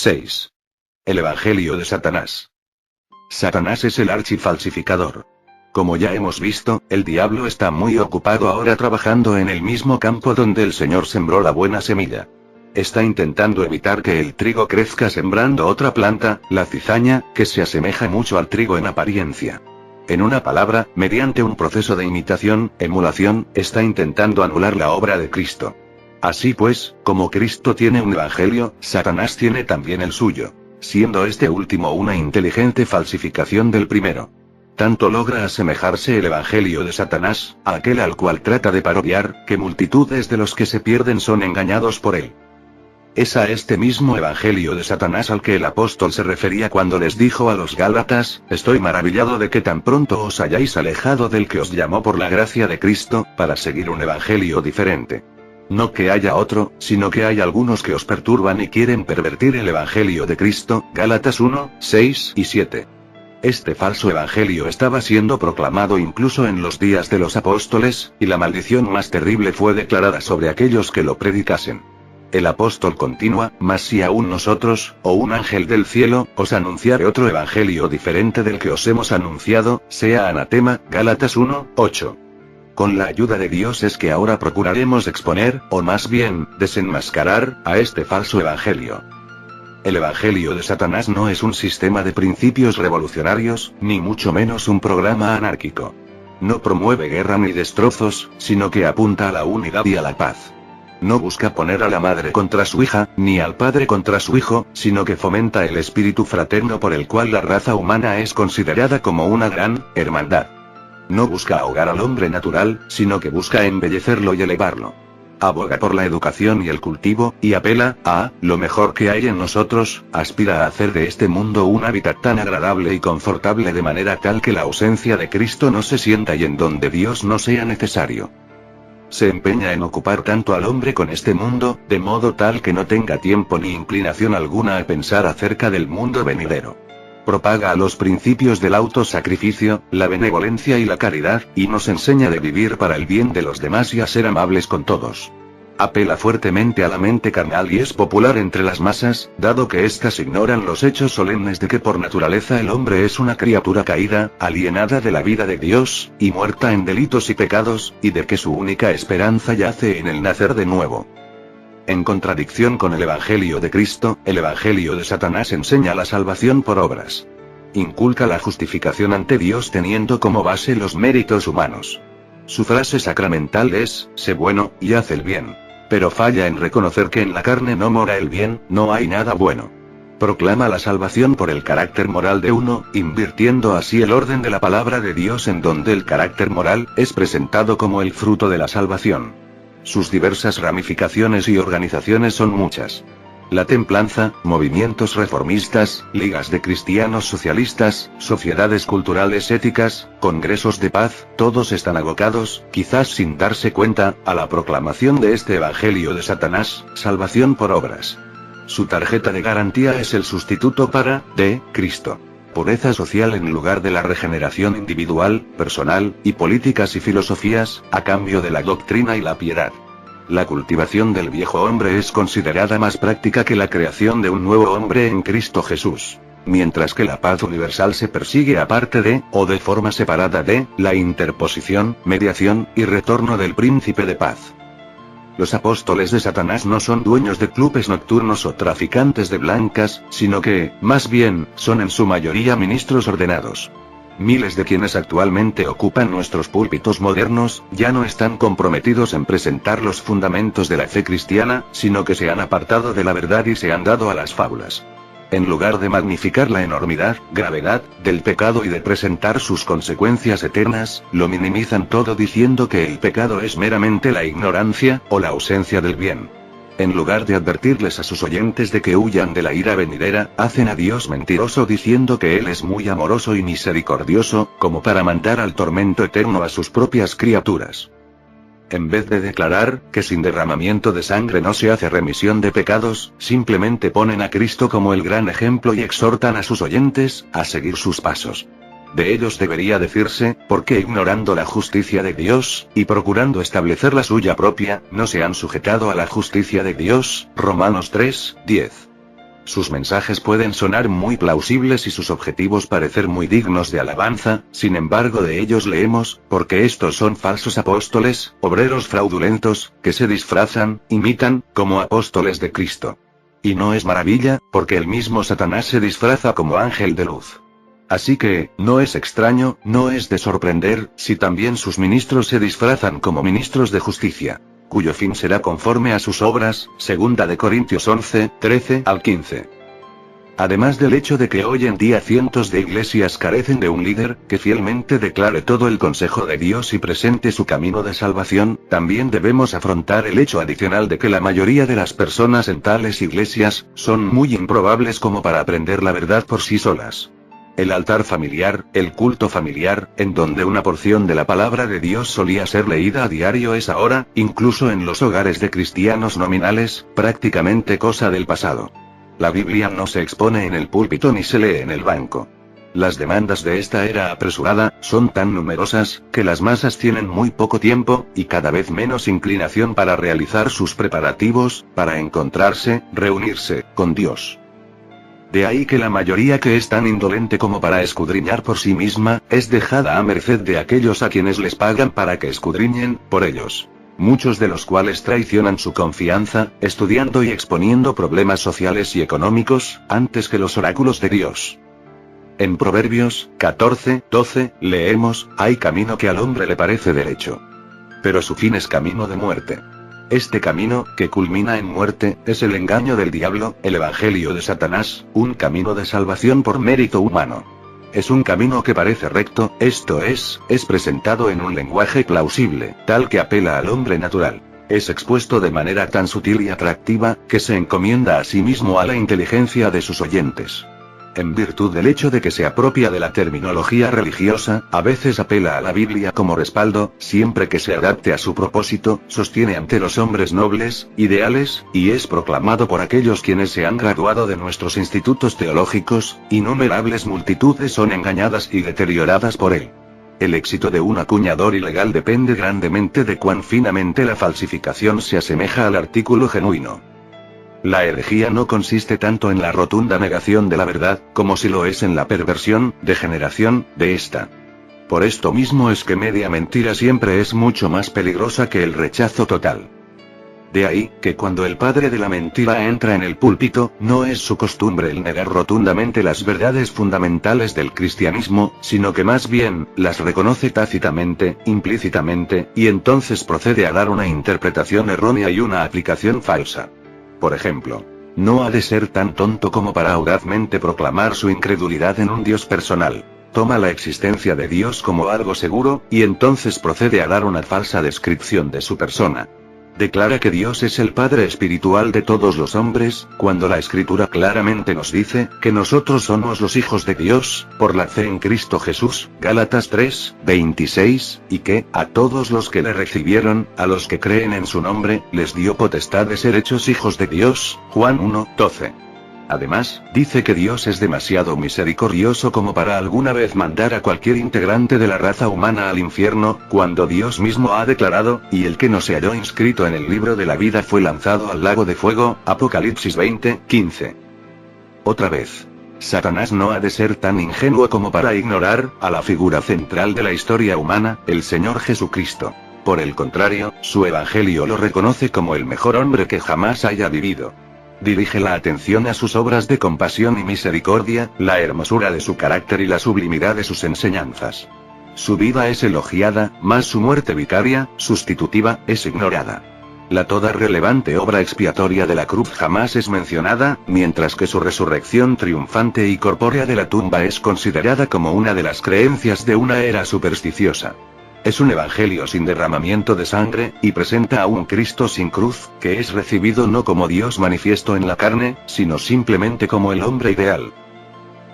6. El Evangelio de Satanás. Satanás es el archifalsificador. Como ya hemos visto, el diablo está muy ocupado ahora trabajando en el mismo campo donde el Señor sembró la buena semilla. Está intentando evitar que el trigo crezca sembrando otra planta, la cizaña, que se asemeja mucho al trigo en apariencia. En una palabra, mediante un proceso de imitación, emulación, está intentando anular la obra de Cristo. Así pues, como Cristo tiene un evangelio, Satanás tiene también el suyo, siendo este último una inteligente falsificación del primero. Tanto logra asemejarse el evangelio de Satanás, a aquel al cual trata de parodiar, que multitudes de los que se pierden son engañados por él. Es a este mismo evangelio de Satanás al que el apóstol se refería cuando les dijo a los Gálatas: estoy maravillado de que tan pronto os hayáis alejado del que os llamó por la gracia de Cristo, para seguir un evangelio diferente. No que haya otro, sino que hay algunos que os perturban y quieren pervertir el evangelio de Cristo, Gálatas 1, 6 y 7. Este falso evangelio estaba siendo proclamado incluso en los días de los apóstoles, y la maldición más terrible fue declarada sobre aquellos que lo predicasen. El apóstol continúa: mas si aún nosotros, o un ángel del cielo, os anunciare otro evangelio diferente del que os hemos anunciado, sea anatema, Gálatas 1, 8. Con la ayuda de Dios es que ahora procuraremos exponer, o más bien, desenmascarar, a este falso evangelio. El evangelio de Satanás no es un sistema de principios revolucionarios, ni mucho menos un programa anárquico. No promueve guerra ni destrozos, sino que apunta a la unidad y a la paz. No busca poner a la madre contra su hija, ni al padre contra su hijo, sino que fomenta el espíritu fraterno por el cual la raza humana es considerada como una gran hermandad. No busca ahogar al hombre natural, sino que busca embellecerlo y elevarlo. Aboga por la educación y el cultivo, y apela a lo mejor que hay en nosotros, aspira a hacer de este mundo un hábitat tan agradable y confortable de manera tal que la ausencia de Cristo no se sienta y en donde Dios no sea necesario. Se empeña en ocupar tanto al hombre con este mundo, de modo tal que no tenga tiempo ni inclinación alguna a pensar acerca del mundo venidero. Propaga los principios del autosacrificio, la benevolencia y la caridad, y nos enseña de vivir para el bien de los demás y a ser amables con todos. Apela fuertemente a la mente carnal y es popular entre las masas, dado que éstas ignoran los hechos solemnes de que por naturaleza el hombre es una criatura caída, alienada de la vida de Dios, y muerta en delitos y pecados, y de que su única esperanza yace en el nacer de nuevo. En contradicción con el evangelio de Cristo, el evangelio de Satanás enseña la salvación por obras. Inculca la justificación ante Dios teniendo como base los méritos humanos. Su frase sacramental es: sé bueno, y haz el bien. Pero falla en reconocer que en la carne no mora el bien, no hay nada bueno. Proclama la salvación por el carácter moral de uno, invirtiendo así el orden de la palabra de Dios en donde el carácter moral es presentado como el fruto de la salvación. Sus diversas ramificaciones y organizaciones son muchas. La templanza, movimientos reformistas, ligas de cristianos socialistas, sociedades culturales éticas, congresos de paz, todos están abocados, quizás sin darse cuenta, a la proclamación de este evangelio de Satanás, salvación por obras. Su tarjeta de garantía es el sustituto para, de, Cristo. Pureza social en lugar de la regeneración individual, personal, y políticas y filosofías, a cambio de la doctrina y la piedad. La cultivación del viejo hombre es considerada más práctica que la creación de un nuevo hombre en Cristo Jesús. Mientras que la paz universal se persigue aparte de, o de forma separada de, la interposición, mediación, y retorno del príncipe de paz. Los apóstoles de Satanás no son dueños de clubes nocturnos o traficantes de blancas, sino que, más bien, son en su mayoría ministros ordenados. Miles de quienes actualmente ocupan nuestros púlpitos modernos, ya no están comprometidos en presentar los fundamentos de la fe cristiana, sino que se han apartado de la verdad y se han dado a las fábulas. En lugar de magnificar la enormidad, gravedad, del pecado y de presentar sus consecuencias eternas, lo minimizan todo diciendo que el pecado es meramente la ignorancia, o la ausencia del bien. En lugar de advertirles a sus oyentes de que huyan de la ira venidera, hacen a Dios mentiroso diciendo que Él es muy amoroso y misericordioso, como para mandar al tormento eterno a sus propias criaturas. En vez de declarar que sin derramamiento de sangre no se hace remisión de pecados, simplemente ponen a Cristo como el gran ejemplo y exhortan a sus oyentes a seguir sus pasos. De ellos debería decirse, porque ignorando la justicia de Dios, y procurando establecer la suya propia, no se han sujetado a la justicia de Dios, Romanos 3, 10. Sus mensajes pueden sonar muy plausibles y sus objetivos parecer muy dignos de alabanza, sin embargo de ellos leemos, porque estos son falsos apóstoles, obreros fraudulentos, que se disfrazan, imitan, como apóstoles de Cristo. Y no es maravilla, porque el mismo Satanás se disfraza como ángel de luz. Así que, no es extraño, no es de sorprender, si también sus ministros se disfrazan como ministros de justicia, cuyo fin será conforme a sus obras, 2 de Corintios 11, 13 al 15. Además del hecho de que hoy en día cientos de iglesias carecen de un líder, que fielmente declare todo el consejo de Dios y presente su camino de salvación, también debemos afrontar el hecho adicional de que la mayoría de las personas en tales iglesias, son muy improbables como para aprender la verdad por sí solas. El altar familiar, el culto familiar, en donde una porción de la palabra de Dios solía ser leída a diario es ahora, incluso en los hogares de cristianos nominales, prácticamente cosa del pasado. La Biblia no se expone en el púlpito ni se lee en el banco. Las demandas de esta era apresurada, son tan numerosas, que las masas tienen muy poco tiempo, y cada vez menos inclinación para realizar sus preparativos, para encontrarse, reunirse, con Dios. De ahí que la mayoría que es tan indolente como para escudriñar por sí misma, es dejada a merced de aquellos a quienes les pagan para que escudriñen, por ellos. Muchos de los cuales traicionan su confianza, estudiando y exponiendo problemas sociales y económicos, antes que los oráculos de Dios. En Proverbios 14, 12, leemos, hay camino que al hombre le parece derecho, pero su fin es camino de muerte. Este camino, que culmina en muerte, es el engaño del diablo, el evangelio de Satanás, un camino de salvación por mérito humano. Es un camino que parece recto, esto es presentado en un lenguaje plausible, tal que apela al hombre natural. Es expuesto de manera tan sutil y atractiva, que se encomienda a sí mismo a la inteligencia de sus oyentes. En virtud del hecho de que se apropia de la terminología religiosa, a veces apela a la Biblia como respaldo, siempre que se adapte a su propósito, sostiene ante los hombres nobles, ideales, y es proclamado por aquellos quienes se han graduado de nuestros institutos teológicos, innumerables multitudes son engañadas y deterioradas por él. El éxito de un acuñador ilegal depende grandemente de cuán finamente la falsificación se asemeja al artículo genuino. La herejía no consiste tanto en la rotunda negación de la verdad, como si lo es en la perversión, degeneración, de esta. Por esto mismo es que media mentira siempre es mucho más peligrosa que el rechazo total. De ahí, que cuando el padre de la mentira entra en el púlpito, no es su costumbre el negar rotundamente las verdades fundamentales del cristianismo, sino que más bien, las reconoce tácitamente, implícitamente, y entonces procede a dar una interpretación errónea y una aplicación falsa. Por ejemplo, no ha de ser tan tonto como para audazmente proclamar su incredulidad en un Dios personal. Toma la existencia de Dios como algo seguro, y entonces procede a dar una falsa descripción de su persona. Declara que Dios es el Padre espiritual de todos los hombres, cuando la Escritura claramente nos dice, que nosotros somos los hijos de Dios, por la fe en Cristo Jesús, Gálatas 3, 26, y que, a todos los que le recibieron, a los que creen en su nombre, les dio potestad de ser hechos hijos de Dios, Juan 1, 12. Además, dice que Dios es demasiado misericordioso como para alguna vez mandar a cualquier integrante de la raza humana al infierno, cuando Dios mismo ha declarado, y el que no se halló inscrito en el libro de la vida fue lanzado al lago de fuego, Apocalipsis 20, 15. Otra vez, Satanás no ha de ser tan ingenuo como para ignorar, a la figura central de la historia humana, el Señor Jesucristo. Por el contrario, su evangelio lo reconoce como el mejor hombre que jamás haya vivido. Dirige la atención a sus obras de compasión y misericordia, la hermosura de su carácter y la sublimidad de sus enseñanzas. Su vida es elogiada, mas su muerte vicaria, sustitutiva, es ignorada. La toda relevante obra expiatoria de la cruz jamás es mencionada, mientras que su resurrección triunfante y corpórea de la tumba es considerada como una de las creencias de una era supersticiosa. Es un evangelio sin derramamiento de sangre, y presenta a un Cristo sin cruz, que es recibido no como Dios manifiesto en la carne, sino simplemente como el hombre ideal.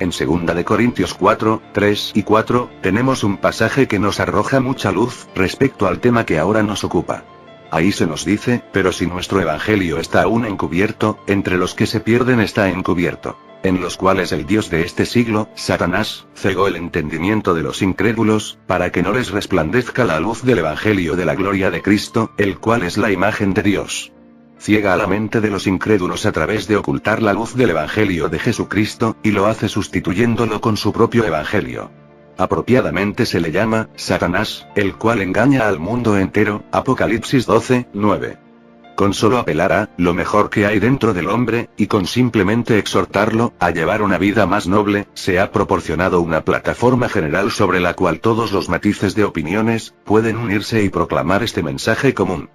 En 2 de Corintios 4, 3 y 4, tenemos un pasaje que nos arroja mucha luz, respecto al tema que ahora nos ocupa. Ahí se nos dice, pero si nuestro evangelio está aún encubierto, entre los que se pierden está encubierto, en los cuales el Dios de este siglo, Satanás, cegó el entendimiento de los incrédulos, para que no les resplandezca la luz del evangelio de la gloria de Cristo, el cual es la imagen de Dios. ciega a la mente de los incrédulos a través de ocultar la luz del Evangelio de Jesucristo, y lo hace sustituyéndolo con su propio Evangelio. Apropiadamente se le llama Satanás, el cual engaña al mundo entero. Apocalipsis 12, 9. Con solo apelar a lo mejor que hay dentro del hombre, y con simplemente exhortarlo a llevar una vida más noble, se ha proporcionado una plataforma general sobre la cual todos los matices de opiniones pueden unirse y proclamar este mensaje común.